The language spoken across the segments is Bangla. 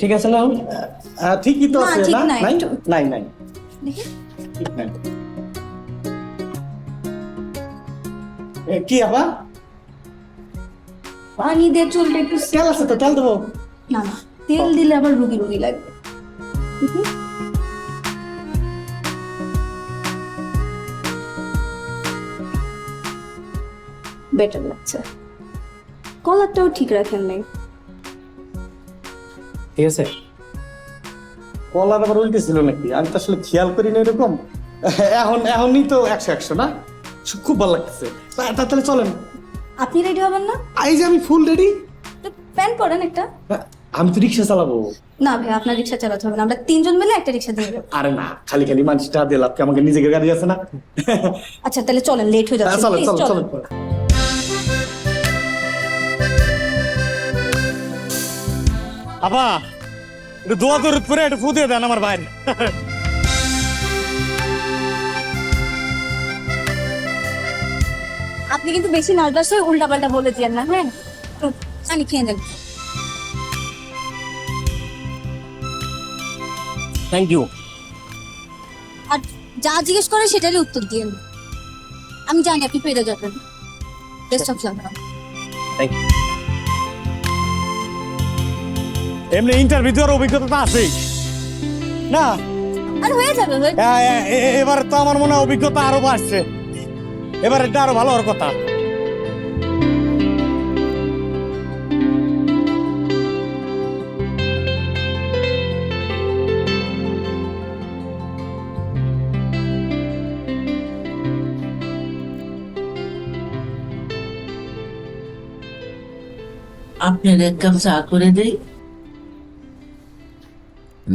ঠিক আছে না? ঠিকই তো না, আছে ঠিক না? নাই, নাই একটু- নাই নাই দেখি ঠিক নাই। কি আবার পানি দিয়ে চুলটা একটু তেল আছে তো তেল দেবো। না না, তেল দিলে আবার রুগী রুগী লাগবে। দেখি। বেটার লাগছে। কলারটাও ঠিক রাখেন নাই। ঠিক আছে। কলার আবার উল্টে ছিল নাকি? আমি তো আসলে খেয়াল করি না এরকম। এখনই তো 100 না, খুব ভালো লাগতেছে। তাহলে চলেন। আপনি রেডি হবেন না? এই যে আমি ফুল রেডি। তো প্যান্ট পরেন একটা। আমি তো রিক্সা চালাবো। না ভাই, আপনার রিক্সা চালাতে হবে না, আমরা 3 জন মিলে একটা রিক্সা দিয়ে দেবো। আরে না, খালি খালি মানুষটা দিলাম, আমাকে নিজেকে গাড়ি আছে না। আচ্ছা তাহলে চলেন, লেট হয়ে যাচ্ছে। চলেন Please, চলেন চলেন। চলেন। আপা একটু দোয়া দরুদ করে একটু ফু দিয়ে দেন আমার ভাই। আপনি কিন্তু বেশি নার্ভাস হয়ে উল্টাপাল্টা বলে দিয়েন না, হ্যাঁ? তো পানি খেয়ে নেন। Thank you. আর যা জিজ্ঞেস করে সেটারই উত্তর দিয়েন। আমি জানি আপনি পেরে যাবেন। Best of luck. Thank you. এমনি ইন্টারভিউ দেওয়ার অভিজ্ঞতা তো আছেই না? আর হয়ে যাবে ভাই। এবার তো আমার মনে হয় অভিজ্ঞতা আরো বাড়ছে। এবার এটা আরো ভালো হওয়ার কথা। আপনার এক কাপ চা করে দেই।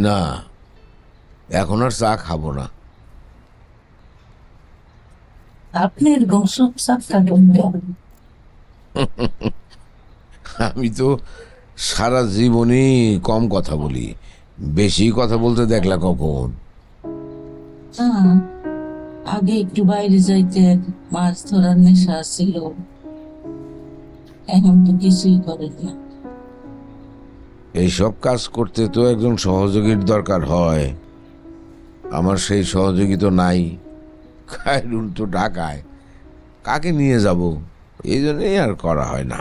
না, এখন আর চা খাবো না। আপনার গসব চা খাবেন? আমি তো সারা জীবনই কম কথা বলি, বেশি কথা বলতে দেখলা কখন? আগে একটু বাইরে যাইতে মাছ ধরার নেশা ছিল, এখন তো কিছুই করেন না। এইসব কাজ করতে তো একজন সহযোগীর দরকার হয়, আমার সেই সহযোগী তো নাই। খায়রুল তো ঢাকায়, কাকে নিয়ে যাব? এই জন্যই আর করা হয় না।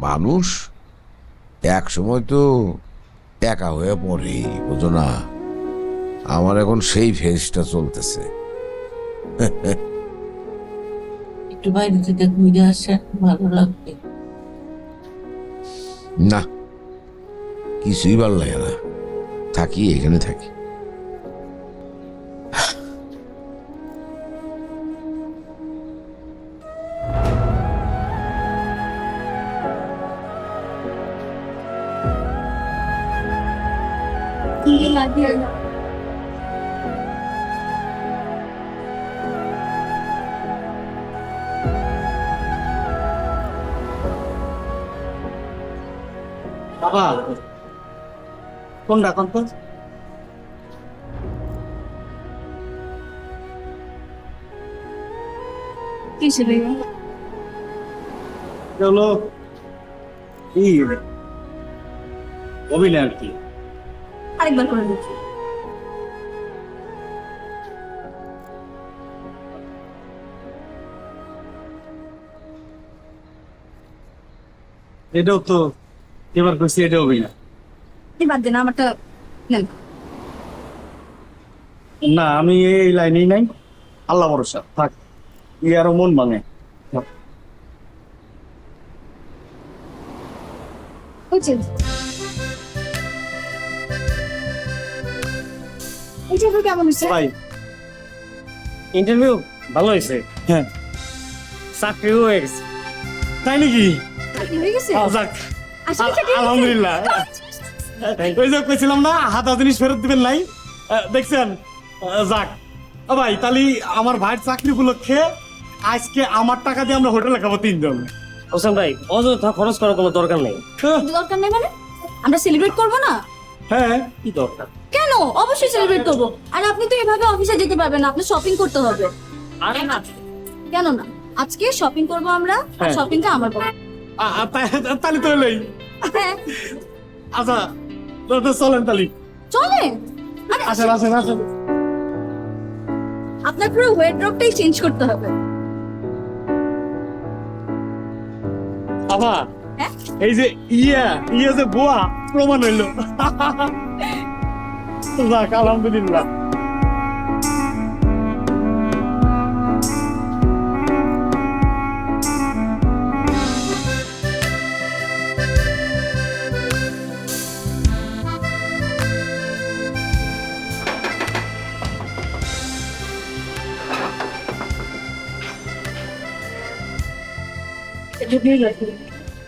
মানুষ এক সময় তো একা হয়ে পড়ে, বুঝো না? আমার এখন সেই ফেজটা চলতেছে। একটু বাইরে থেকে ঘুরে আসেন, ভালো লাগবে। না, কিছুই ভালো লাগে না, থাকি এখানে থাকি। বাবা কোনটা কোন তো? কিসে ভাইয়া? হলো কি অভিনয় আর কি। আরেকবার করে দিচ্ছি। এটাও তো এবার করছি, এটা অভিনয় এই বাদ দেন, আমারটা নেন। না। আমি এই লাইনেই নাই, আল্লাহ ভরসা থাক। ই আরো মন ভাঙে। বুঝছেন? ইন্টারভিউ কেমন হয়েছে? ভাই ইন্টারভিউ ভালো হয়েছে, হ্যাঁ চাকরিও হয়ে গেছে। তাই নাকি? হয়ে গেছে? যাক আসলে চাকরি হয়েছে? আলহামদুলিল্লাহ। ওই যে কইছিলাম না হাতা জিনিস ফেরত দিবেন নাই, দেখছেন? যাক ভাই, তাহলে আমার ভাইয়ের চাকরি উপলক্ষে আজকে আমার টাকা দিয়ে আমরা হোটেলে খাবো 3 জন। হোসেন ভাই, অযথা খরচ করার কোনো দরকার নেই। দরকার নেই মানে? আমরা সেলিব্রেট করবো না? হ্যাঁ কি দরকার? কেন? অবশ্যই সেলিব্রেট করবো। আর আপনি তো এভাবে অফিসে যেতে পারবেন না, আপনি শপিং করতে হবে। আরে না, কেন না? আজকে শপিং করবো আমরা, আর হ্যাঁ। শপিংটা আমার করবো। তালি তো এলেই হ্যাঁ আচ্ছা তো চলেন তালি চলে আসেন আসেন আসেন আপনার পুরো ওয়েড্রপটাই চেঞ্জ করতে হবে। আবার হ্যাঁ এই যে ইয়া যে বুয়া প্রমাণ হইলো যাক আলহামদুলিল্লাহ।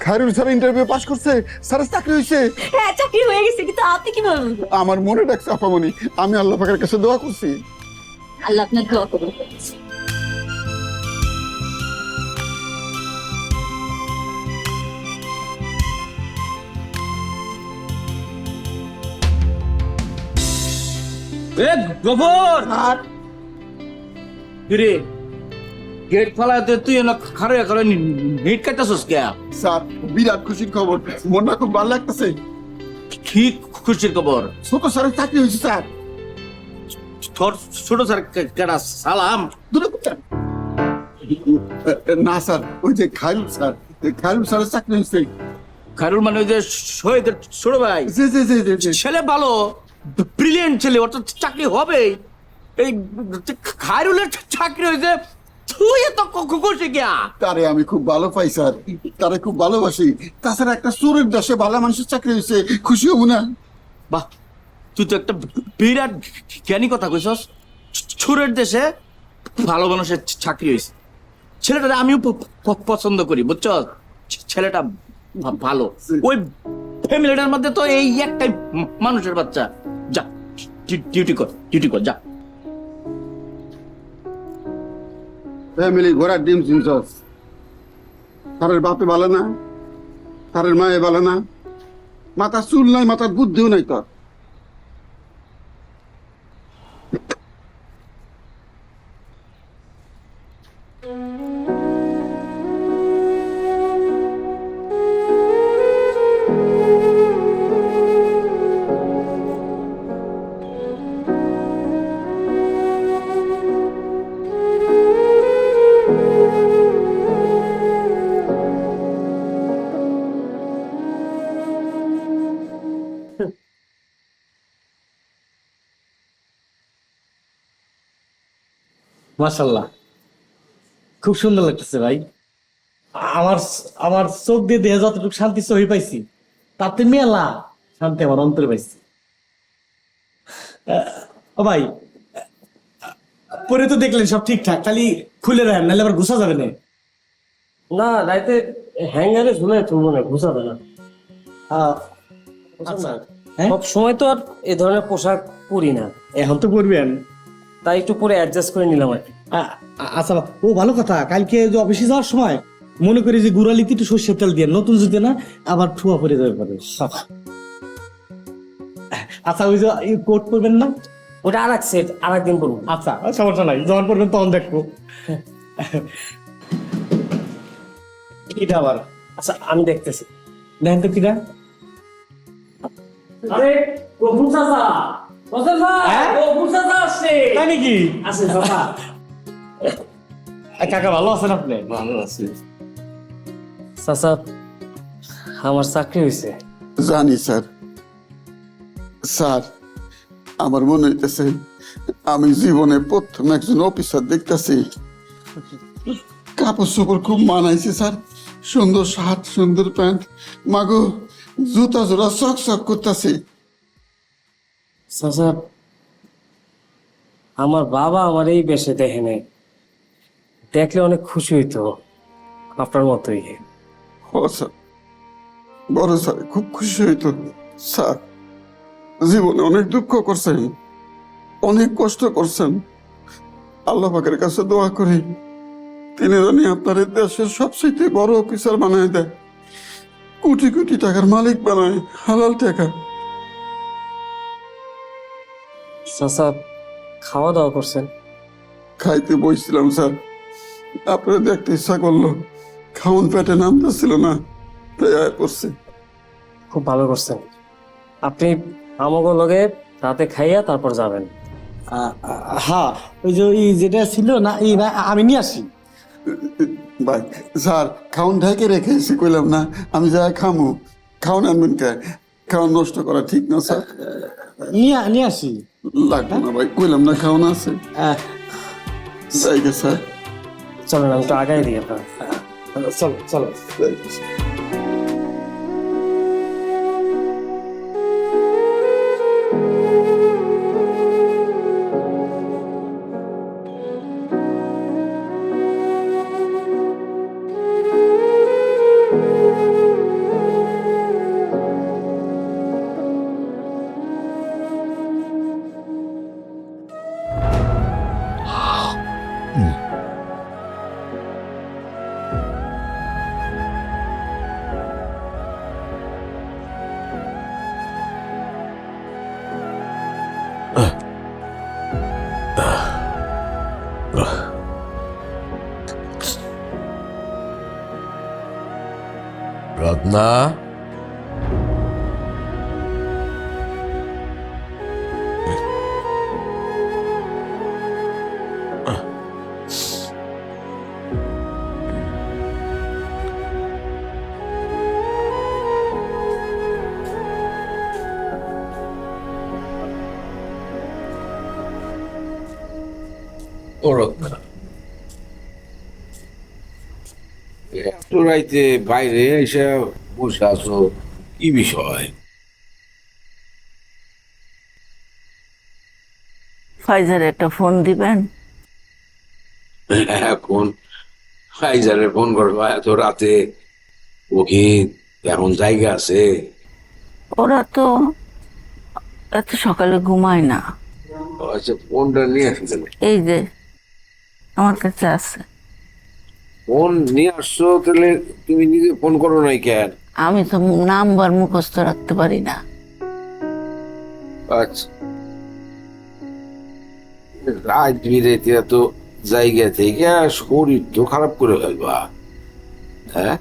খায়রুল স্যার ইন্টারভিউ পাস করছে, স্যারের চাকরি হয়েছে। হ্যাঁ চাকরি হয়ে গেছে, কিন্তু আপনি কিভাবে বলবেন? আমার মনে ডাকছে আপামনি, আমি আল্লাহ পাকের কাছে দোয়া করছি। আল্লাহ আপনার দোয়া করুন। এ গোবর আর কিরে গেট ফালাতে তুই না খারে খারে নিট কাটছস কে? স্যার বিরাট খুশির খবর, মনটা খুব ভালো লাগতেছে। কি খুশির খবর? ছোট স্যারের চাকরি হয়েছে স্যার। তোর ছোট স্যার কেডা সালাম? না স্যার, ওই যে খায়রুল স্যার, খায়রুল স্যারের চাকরি হয়েছে। খায়রুল মানে ওই যে শহীদের ছোট ভাই? জি জি জি জি জি। ছেলে ভালো, ব্রিলিয়েন্ট ছেলে, ওর তো চাকরি হবে। এই খায়রুলের চাকরি হয়েছে, তুই এত খুশি গিয়া? তারে আমি খুব ভালো পাই স্যার, তারে খুব ভালোবাসি। তাছাড়া একটা চোরের দেশে ভালো মানুষের চাকরি হয়েছে, খুশি হবো না? বাহ, তুই তো একটা বিরাট জ্ঞানী কথা কইছস। ছুরের দেশে ভালো মানুষের চাকরি হয়েছে। ছেলেটা আমিও পছন্দ করি, বুঝছ? ছেলেটা ভালো। ওই ফ্যামিলিটার মধ্যে তো এই একটাই মানুষের বাচ্চা। যা ডিউটি কর যা। ফ্যামিলি ঘোড়ার ডিম চিনছস? তারের বাপে ভালো না, তারের মায়ে ভালো না, মাথার চুল নাই, মাথার বুদ্ধিও নাই তোর। মাশাআল্লাহ, খুব সুন্দর লাগতেছে ভাই। আমার আমার চোখ দিয়ে দেহে যতটুকু শান্তি সহি পাইছি, তাতে মেলা শান্তি আমার অন্তরে পাইছি। ও ভাই, পরে তো দেখলেন সব ঠিকঠাক, খালি খুলে রাখেন, নাহলে আবার ঘুষা যাবে না। না, রাইতে হ্যাঙ্গারে ঝুলে তুলবো না, ঘুষাবে না। আচ্ছা, হ্যাঁ? সব সময় তো আর এই ধরনের পোশাক পরি না, এখন তো করবেন। তাই একটু পরে অ্যাডজাস্ট করে নিলাম আর কি। আচ্ছা, ও ভালো কথা, কালকে যে অফিসে যাওয়ার সময় মনে করি যে গুড়ালিতে একটু সর্ষের তেল দিয়ে, নতুন জুতে না আবার ঠুয়া পরে যাবে পারে। আচ্ছা, ওই যে কোট করবেন না? ওটা আর এক সেট, আর একদিন পরবো। আচ্ছা, সমস্যা নাই, যখন করবেন তখন দেখবো। এটা আবার আচ্ছা, আমি দেখতেছি। দেখেন তো কিনা। আরে গফুর চাচা, হ্যাঁ? গফুর চাচা আসছে। তাই নাকি? আসে চাচা। কাকা ভালো আছেন আপনি? ভালো আছি চাচা, আমার চাকরি হয়েছে। জানি স্যার। স্যার, আমার মনে হইতেছে আমি জীবনে প্রথম একজন অফিসার দেখতেছি। কাপড় চোপড় খুব মানাইছে স্যার, সুন্দর শার্ট, সুন্দর প্যান্ট, মাগো জুতা জোড়া চক চক করতেছে। চাচা, আমার বাবা আমার এই বেশে দেখে নেই, দেখলে অনেক খুশি হইতো, আপনার মতোই। ও স্যার, বড় স্যার খুব খুশি হইতো। স্যার, জীবনে অনেক দুঃখ করছেন, অনেক কষ্ট করছেন। আল্লাহ পাকের কাছে দোয়া করি তিনি জানি আপনার এই দেশের সবচেয়ে বড় অফিসার বানায় দেয়, কোটি কোটি টাকার মালিক বানায়, হালাল টাকা। চাচা, খাওয়া দাওয়া করছেন? খাইতে বইছিলাম স্যার, আপনারা দেখতে ইচ্ছা করলো, খাওন পেটে নামতেছিল না, তাই আয় পড়ছি। খুব ভালো করছেন। আপনি আমাকে লগে রাতে খাইয়া তারপর যাবেন। হ্যাঁ, ওই যে যেটা ছিল না না আমি নিয়ে আসি। ভাই স্যার খাউন ঢাকে রেখেছি, কইলাম না আমি যা খামু, খাওন আনবেন কে? খাওয়ান নষ্ট করা ঠিক না স্যার। নিয়ে আসি। লাগবে না ভাই, কইলাম না খাওন আছে। যাই গে স্যার। চলেন আমি একটু আগাই দিই আপনার। চলো চলো। যাই গে স্যার। রত্না, ও রত্না, এত রাইতে বাইরে এসে বসে আছো, কি বিষয়? ফাইজার একটা ফোন দিবেন? এখন ফাইজারে ফোন করবা এত রাতে? ও কি এখন জায়গা আছে? ওরা তো এত সকালে ঘুমায় না। আচ্ছা, ফোনটা নিয়ে আসতে, এই যে আমার কাছে আছে। ফোন নিয়ে আসছো, তাহলে তুমি নিজে ফোন করো নাই কেন? আমি তো নাম্বার মুখস্থ রাখতে পারি না। আচ্ছা, রাত বিরেতে এত জায়গা থেকে শরীর তো খারাপ করে ফেলবা। হ্যাঁ,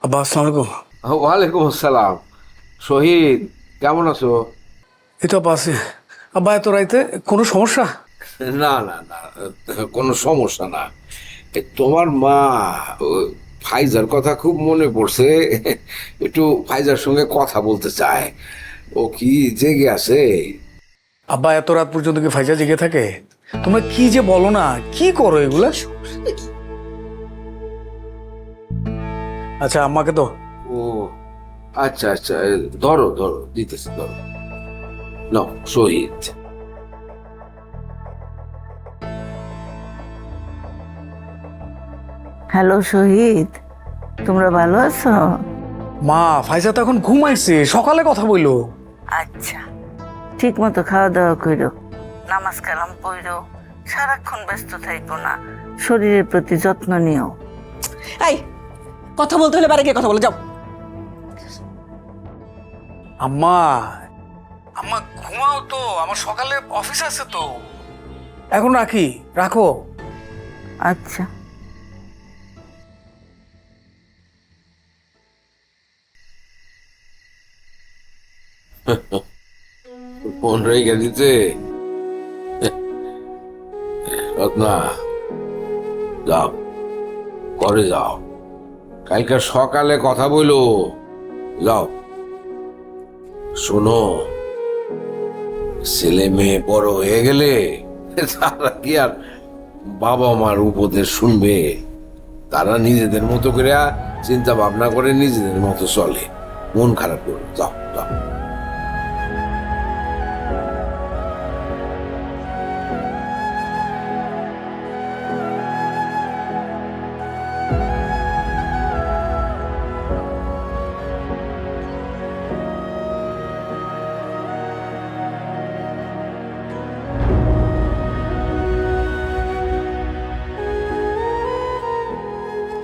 আব্বা আসসালামু আলাইকুম। ওয়ালাইকুম আসসালাম। শহীদ, কেমন আছো? এই তো আব্বা আছি। আব্বা এত রাইতে কোনো সমস্যা? না না না, কোনো সমস্যা না। তোমার মা ফাইজার কথা খুব মনে পড়ছে, একটু ফাইজার সঙ্গে কথা বলতে চায়। ও কি জেগে আছে? আব্বা এত রাত পর্যন্ত কি ফাইজা জেগে থাকে? তোমরা কি যে বলো না, কি করো এগুলা? আচ্ছা আম্মাকে তো। ও আচ্ছা আচ্ছা, ধরো ধরো, দিতেছি, ধরো। নাও শহীদ। হ্যালো শহীদ, তোমরা ভালো আছো? মা ফাইজা তো এখন ঘুমাইছে, সকালে কথা বইলো। আচ্ছা, ঠিক মতো খাওয়া দাওয়া করো, নামাজ কালাম পড়ো, সারাক্ষণ ব্যস্ত থাইকো না, শরীরের প্রতি যত্ন নিও। এই কথা বলতে হলে বারে গিয়ে কথা বলে যাও। আম্মা আম্মা ঘুমাও তো, আমার সকালে অফিস আছে তো। এখন রাখি, রাখো। আচ্ছা। ফোন রেখে দিতে? রত্না, যাও করে যাও, কালকে সকালে কথা বইলো। যাও। শোনো, ছেলে মেয়ে বড় হয়ে গেলে তারা কি আর বাবা মার উপদেশ শুনবে? তারা নিজেদের মতো করে চিন্তা ভাবনা করে নিজেদের মতো চলে। মন খারাপ করবে, যাও যাও।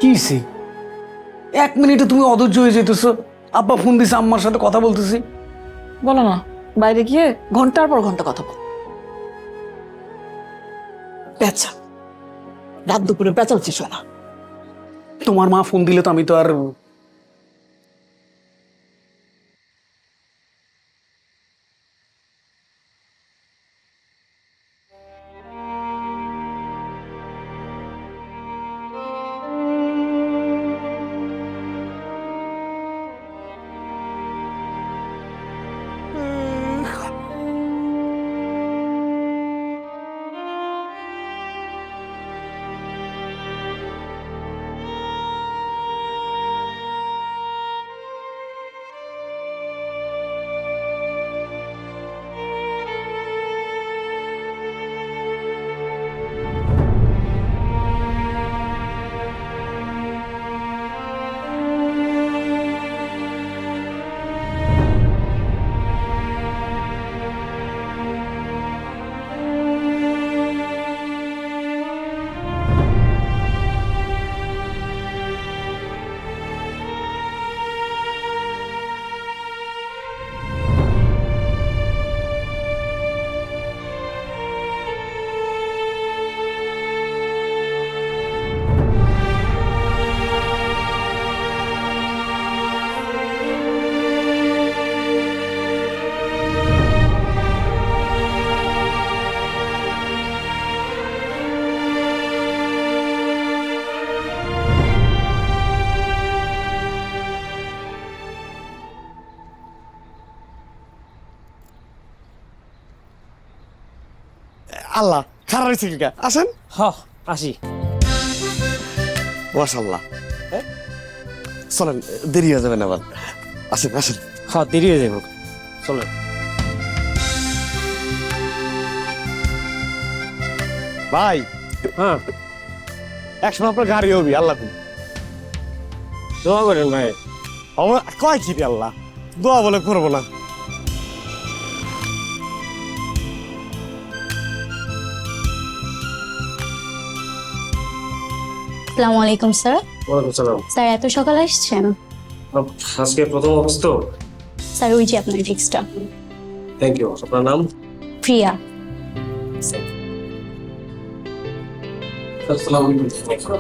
কি হইছে? 1 মিনিটে তুমি অধৈর্য হয়ে যেতেছো। আব্বা ফোন দিছে, আম্মার সাথে কথা বলতেছি। বলো না, বাইরে গিয়ে ঘন্টার পর ঘন্টা কথা বল। পেঁচা, রাত দুপুরে পেঁচাচ্ছিস না। তোমার মা ফোন দিলে তো আমি তো আর আল্লাহ খারাপ হয়েছে কি? আসেন। হ, আসি। মাশাআল্লাহ। চলেন, দেরি হয়ে যাবে না আবার। আসেন আসেন। হ, দেরি হয়ে যাবো, চলেন। ভাই, হ্যাঁ, একসময় আপনার গাড়ি হবি আল্লাহ। দোয়া করেন ভাই। আমার কয় কি রে আল্লাহ, দোয়া বলে করবো না। আসসালামু আলাইকুম স্যার। ওয়ালাইকুম সালাম। স্যার এত সকালে আসছেন? আজকে প্রথম অফিস তো। স্যার ওই যে আপনার টেক্সটটা। Thank you. আপনার নাম? প্রিয়া। আসসালামু আলাইকুম। চলো।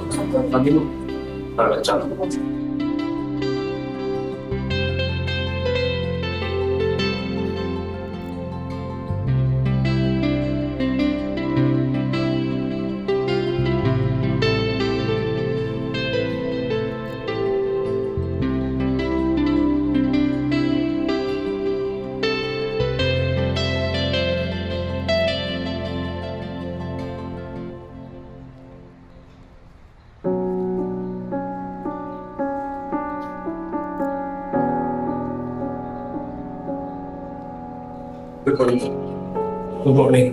Good morning. Good morning.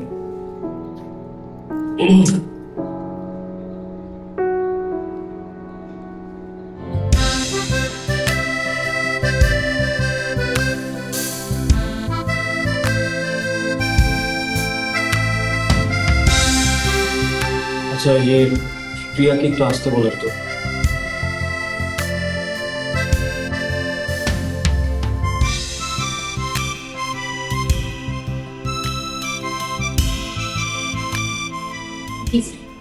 अच्छा ये प्रिया की क्लास तो बोले तो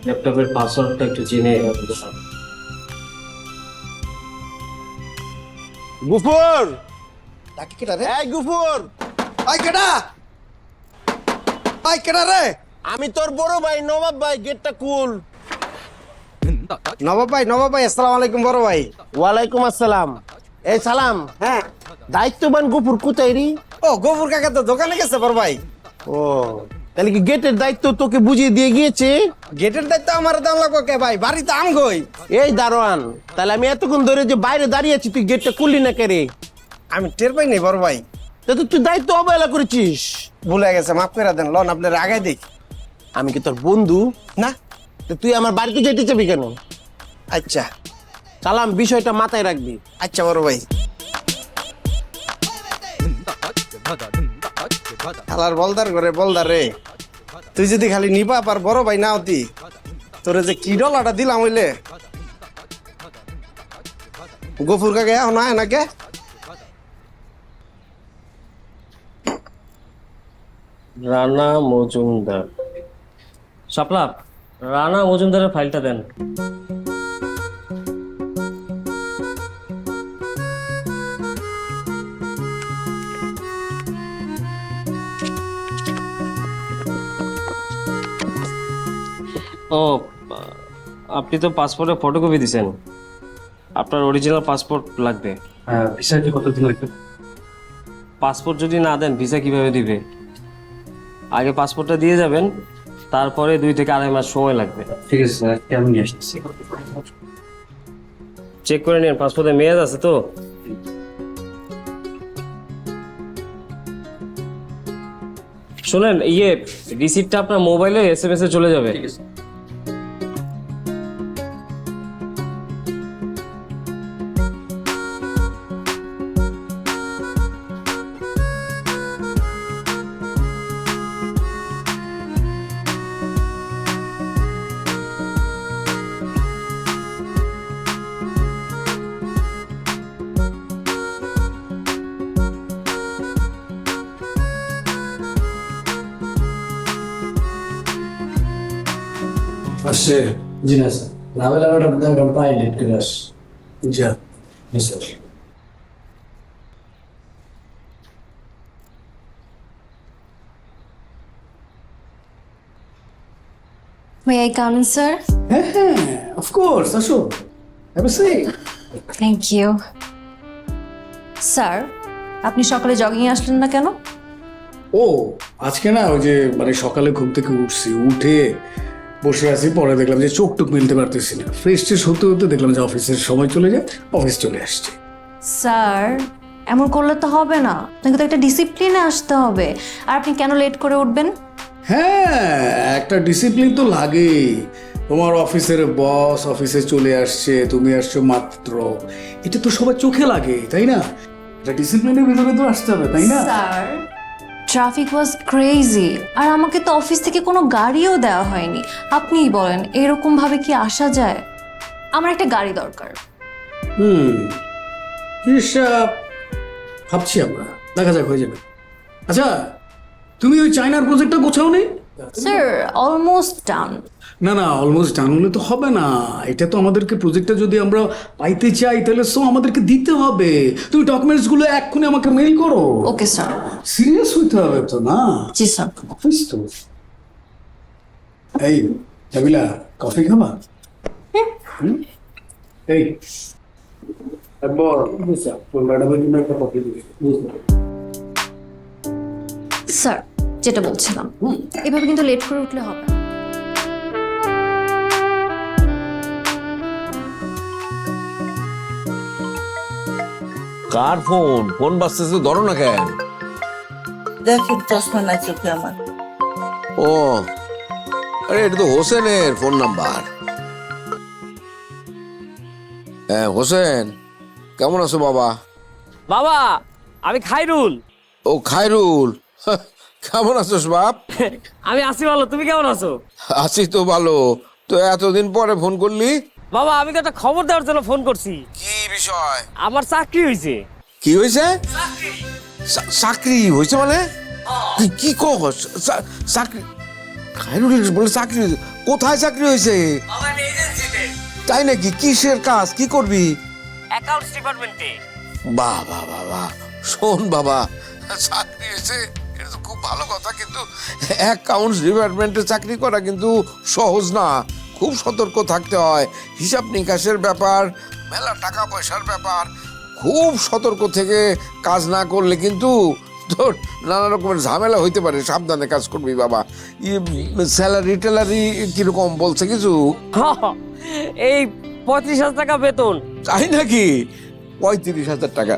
ল্যাপটপের পাসওয়ার্ডটা একটু জেনে বলতে পারবেন? গুফুর, ডাকি কেটা রে? এই গুফুর, আই কেটা? আই কেটা রে? আমি তোর বড় ভাই নবাব ভাই, গেটটা খুল। নবাব ভাই, আসসালামু আলাইকুম বড় ভাই। ওয়ালাইকুম আসসালাম। এই সালাম। হ্যাঁ। দায়িত্ববান গুফুর কোথায় রি? ও গফুর কাকা তো দোকানে গেছে বড় ভাই। ও, তাহলে কি গেটের দায়িত্ব তোকে বুঝিয়ে দিয়ে গিয়েছে? গেটের দায়িত্ব আমার দাম লাগবে কে ভাই? বাড়িতে আম গই। এই দারোয়ান, তাহলে আমি এতক্ষণ ধরে যে বাইরে দাঁড়িয়ে আছি, তুই গেটটা খুললি না কে রে? আমি টের পাই নাই বড় ভাই। তা তো তুই দায়িত্ব অবহেলা করেছিস। ভুলে গেছে, মাফ করে দেন। লন আপনার আগে দেখ। আমি কি তোর বন্ধু না। তা তুই আমার বাড়িতে যেতে চাবি কেন? আচ্ছা সালাম, বিষয়টা মাথায় রাখবি। আচ্ছা বড় ভাই। খালার বলদার ঘরে বলদার রে, তুই যদি খালি নিবা পার বড় ভাই না হতি, তোরে যে কি ডলাটা দিলাম হইলে গফুর কাকে না এনাকে রানা মজুমদার, শাপলা রানা মজুমদারের ফাইলটা দেন। ও, আপনি তো পাসপোর্টের ফটোকপি দিছেন, আপনার অরিজিনাল পাসপোর্ট লাগবে। হ্যাঁ, ভিসাটি কতদিন লাগবে? পাসপোর্ট যদি না দেন ভিসা কিভাবে দিবে? আগে পাসপোর্টটা দিয়ে যাবেন, তারপরে 2 থেকে 2.5 মাস সময় লাগবে। ঠিক আছে স্যার, আমি নিয়ে আসতেছি। চেক করে নিন, পাসপোর্টে মেয়াদ আছে তো। শুনেন, রিসিপ্টটা আপনার মোবাইলে SMS এ চলে যাবে। আসছে জি না স্যার, নাভেল আবার প্রায় লেট করে আস। যা sir. May I come in, sir? হ্যাঁ, অফকোর্স, আসো। Have a seat. Thank you. Sir, আপনি সকালে জগিং আসলেন না কেন? ও আজকে না, ওই যে মানে সকালে ঘুম থেকে উঠছি, উঠে বসে আছি, পরে দেখলাম যে চোখ টুক মিলতে পারতেছি না, ফ্রেশ ট্রেশ হতে হতে দেখলাম যে অফিসের সময় চলে যায়, অফিস চলে আসছে। স্যার, এমন করলে তো হবে না, আপনাকে তো একটা ডিসিপ্লিনে আসতে হবে। আর আপনি কেন লেট করে উঠবেন? হ্যাঁ, একটা ডিসিপ্লিন তো লাগেই। তোমার অফিসের বস অফিসে চলে আসছে, তুমি আসছো মাত্র, এটা তো সবার চোখে লাগে, তাই না? এটা ডিসিপ্লিনের ভিতরে তো আসতে হবে, তাই না? স্যার, ট্রাফিক ওয়াজ ক্রেজি, আর আমাকে তো অফিস থেকে কোনো গাড়িও দেওয়া হয়নি। আপনিই বলেন, এরকম ভাবে কি আসা যায়? আমার একটা গাড়ি দরকার। জিনিসটা ভাবছি আমরা, দেখা যাক, হয়ে যাবে। আচ্ছা, তুমি ওই চায়নার প্রজেক্টটা গোছাও নেই? Sir, almost done. না না, অলমোস্ট ডান হলে তো হবে না, এটা তো আমাদেরকে প্রজেক্টটা যদি আমরা পাইতে চাই তাহলে আমাদেরকে দিতে হবে। তুমি ডকুমেন্টসগুলো এক্ষুনি আমাকে মেইল করো। Okay sir. সিরিয়াস হইতে হবে তো, না? জি স্যার। অফিস তো। এই জামিলা, কফি খাবা? এই একবার ম্যাডামের জন্য একটা কফি দিবে। স্যার, যেটা বলছিলাম, এভাবে কিন্তু লেট করে উঠলে হবে না। কার ফোন? ফোন বাজতেছে, ধরো না কেন? দেখেন চশমা নাই চোখে আমার। ও আরে, এটা তো হোসেনের ফোন নাম্বার। হ্যাঁ হোসেন, কেমন আছো বাবা? বাবা, আমি খাইরুল। ও খায়রুল, কেমন আছোস বাপ? আমি আছি ভালো, তুমি কেমন আছো? আছি তো ভালো। তো এতদিন পরে ফোন করলি? বাবা, আমি তো একটা খবর দেওয়ার জন্য ফোন করছি। কি বিষয়? আমার চাকরি হয়েছে। কি হয়েছে? চাকরি হয়েছে মানে? কি কস? চাকরি? খায়রুল বলে চাকরি হয়েছে? কোথায় চাকরি হয়েছে? তাই নাকি? কিসের কাজ? কি করবি? অ্যাকাউন্টস ডিপার্টমেন্টে। বাহ বাহ বাহ বাহ, শোন বাবা, চাকরি হয়েছে এটা তো খুব ভালো কথা, কিন্তু অ্যাকাউন্টস ডিপার্টমেন্টে চাকরি করা কিন্তু সহজ না, খুব সতর্ক থাকতে হয়। হিসাব নিকাশের ব্যাপার, মেলা টাকা পয়সার ব্যাপার, খুব সতর্ক থেকে কাজ না করলে কিন্তু তোর নানা রকমের ঝামেলা হইতে পারে। সাবধানে কাজ করবি বাবা। স্যালারি টেলারি কিরকম বলছে কিছু? এই 35,000 টাকা বেতন। তাই নাকি? 35,000 টাকা?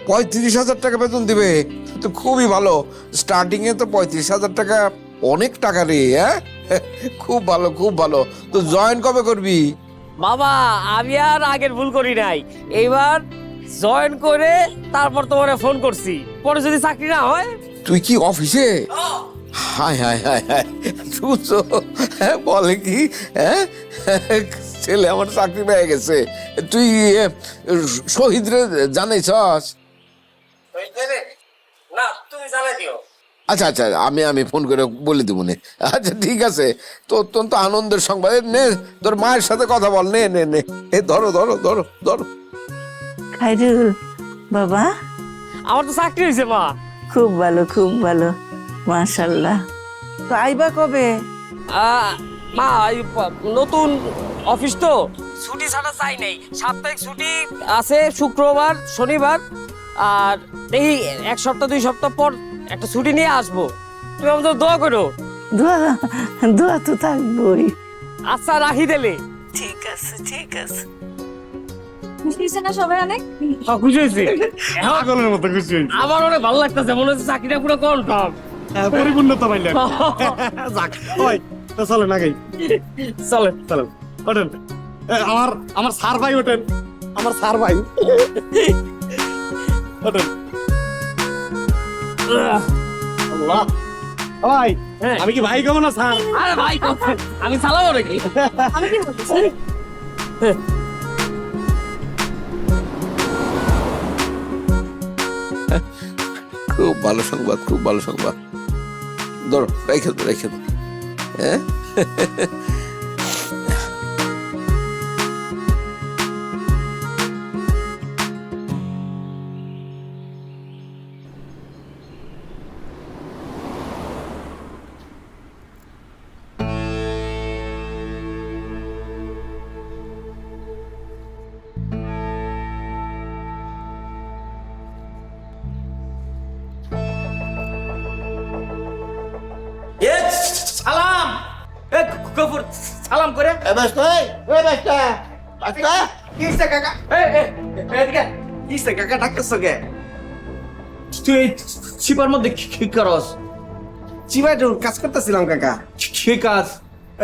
35,000 টাকা বেতন দিবে তো খুবই ভালো। স্টার্টিং এ তো 35,000 টাকা অনেক টাকা রে। হ্যাঁ, খুব ভালো, খুব ভালো। তো জয়েন কবে করবি? বাবা, আমি আর আগের ভুল করি নাই, এইবার জয়েন করে তারপর তোমারে ফোন করছি। পরে যদি চাকরি না হয়? তুই কি অফিসে? হায় হায় হায় হায়, তুই তো বলে কি, হ্যাঁ ছেলে আমার চাকরি পেয়ে গেছে। তুই শহীদরে জানাইছস? না তুমি জানাই দিও। আচ্ছা আচ্ছা, আমি ফোন করে বলে দিব নে। আচ্ছা ঠিক আছে, তো অত্যন্ত আনন্দের সংবাদ। নে তোর মায়ের সাথে কথা বল, নে নে নে, এ ধরো ধরো ধরো ধরো। খাইরুল বাবা, আমার তো চাকরি হয়েছে মা। খুব ভালো খুব ভালো, মাশাল্লাহ। তো আইবা কবে? মা এই নতুন অফিস তো ছুটি ছাড়া চাই নাই। সাপ্তাহিক ছুটি আছে শুক্রবার শনিবার, আর এই 1 সপ্তাহ 2 সপ্তাহ পর একটা ছুটি নিয়ে আসবো। তুমি আমাদের দোয়া করো। দোয়া দোয়া তো থাকবই। আচ্ছা রাখি দিলে। ঠিক আছে ঠিক আছে। খুশি হয়েছে না সবাই অনেক? খুশি হয়েছে, পাগলের মতো খুশি হয়েছি। আমার অনেক ভালো লাগতেছে, মনে হচ্ছে চাকরিটা পুরো কনফার্ম। পরিপূর্ণতা পাইলেন। যাক ওই তো চলেন আগে, চলেন চলেন ওঠেন। আমার স্যার ভাই ওঠেন, আমার স্যার ভাই ওঠেন। আল্লাহ ভাই, হ্যাঁ। আমি কি ভাই কেমন না স্যার? আরে ভাই আমি চালাবো নাকি? আমি কি বলছি? খুব ভালো সংবাদ, খুব ভালো সংবাদ। ধরো, রেখে দো রেখে দো। হ্যাঁ সালাম। গফুর সালাম করে তুই চিপার মধ্যে কি করস? চিপায় কাজ করতেছিলাম কাকা। কি কাজ?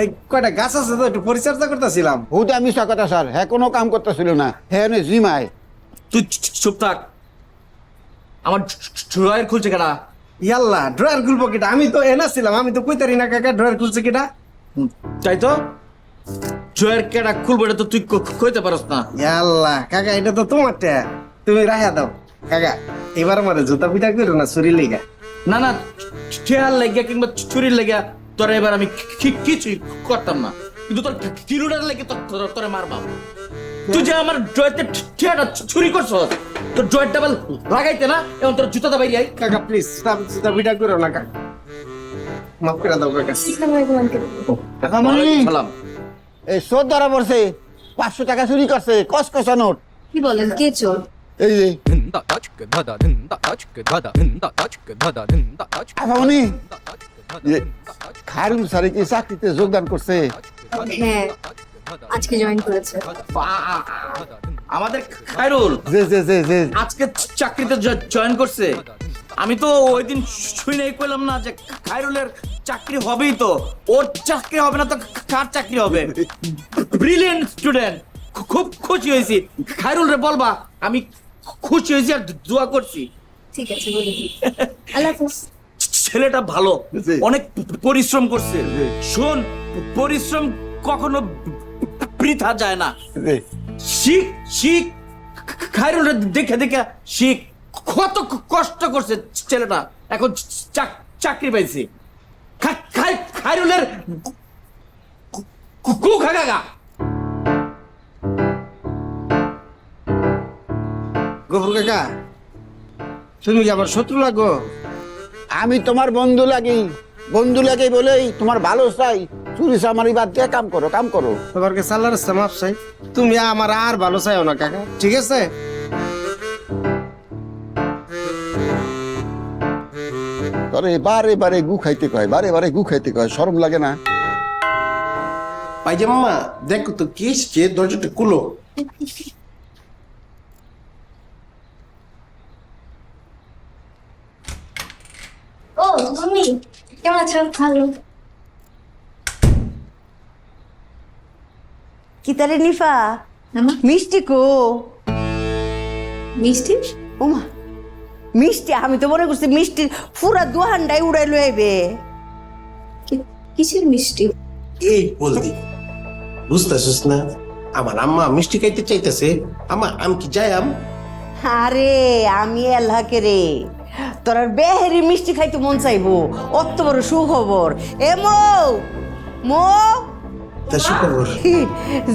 এই কয়টা গাছ আছে তো একটু পরিচর্যা করতেছিলাম। হুদা মিশা কথা স্যার, হ্যাঁ কোনো কাম করতেছিল না, হ্যাঁ জিমায়। তুই চুপ থাক। আমার ড্রয়ার খুলছে কেনা? ইয়াল্লা ড্রয়ার খুলবো কেটা? আমি তো এনা ছিলাম, আমি তো কইতারি না কাকা ড্রয়ার খুলছে কেটা। তাই তো ড্রয়ার কেটা খুলবো এটা তো তুই কইতে পারস না। ইয়াল্লা কাকা এটা তো তোমারটা, তুমি রাখা দাও কাকা। এবার আমার জুতা পিটা করো না চুরি লেগা। না না ঠেয়ার লেগে কিংবা চুরির লেগে তোরা এবার আমি কিছুই করতাম না, কিন্তু তোর কিরুটার লেগে তোরে মারবাম। তুই যে আমার ড্রয়ারতে ঠেয়াটা চুরি করছ, তোর ড্রয়ারটা বল লাগাইতে না, এবং তোর জুতাটা বাইরে আই। কাকা প্লিজ জুতা পিটা করো না কাকা, মাফ করে দাও কাকা। সালাম। এই চোর ধরা পড়ছে, 500 টাকা চুরি করছে, কসকসা নোট। কি বলেন, কে চোর? এই যে আফামনি, খায়রুল স্যারে কি চাকরিতে যোগদান করছে? হ্যাঁ, আজকে জয়েন করেছে। আমাদের খায়রুল জি জি জি জি। আজকে চাকরিতে জয়েন করছে। আমি তো ওই দিন শুনেই কইলাম না যে খায়রুলের চাকরি হবেই, তো ওর চাকরি হবে না তো কার চাকরি হবে? ব্রিলিয়েন্ট স্টুডেন্ট, খুব খুশি হয়েছি। খায়রুল রে বলবা আমি খুশি হয়েছি আর দোয়া করছি। ঠিক আছে, বলি। আল্লাহ হাফেজ। ছেলেটা ভালো, অনেক পরিশ্রম করছে। শোন, পরিশ্রম কখনো বৃথা যায় না। শিখ শিখ, খায়রুল দেখে দেখে শিখ। কত কষ্ট করছে ছেলেটা, এখন চাকরি পাইছে। খায়রুলের কু খাগা। গফুর কাকা, তুমি কি আমার শত্রু লাগো? আমি তোমার বন্ধু লাগি, বন্ধু লাগে বলেই তোমার ভালো চাই। চুরি চামারি বাদ দিয়ে কাম করো, কাম করো। তোমার কাছে আল্লাহর রাস্তা মাফ চাই, তুমি আমার আর ভালো চাইও না কাকা, ঠিক আছে? তোরে বারে বারে গু খাইতে কয়, বারে বারে গু খাইতে কয়, শরম লাগে না? পাইজা মামা দেখো তো কি এসছে, দরজাটা খুলো। ও তুমি কেমন আছো? ভালো। কি তারে নিফা, মিষ্টি কো? মিষ্টি? ওমা মিষ্টি, আমি তো মনে করছি মিষ্টির পুরা দোহানটাই উড়াই লইবে। কিসের মিষ্টি? এই বলদি বুঝতেছিস না, আমার আম্মা মিষ্টি খাইতে চাইতেছে, আম্মা আমি কি যাই আরে আমি এলাকে রে, তোর আর বেহেরি মিষ্টি খাইতে মন চাইবো, অত বড় সুখবর। এ মৌ, মৌ, তা সুখবর?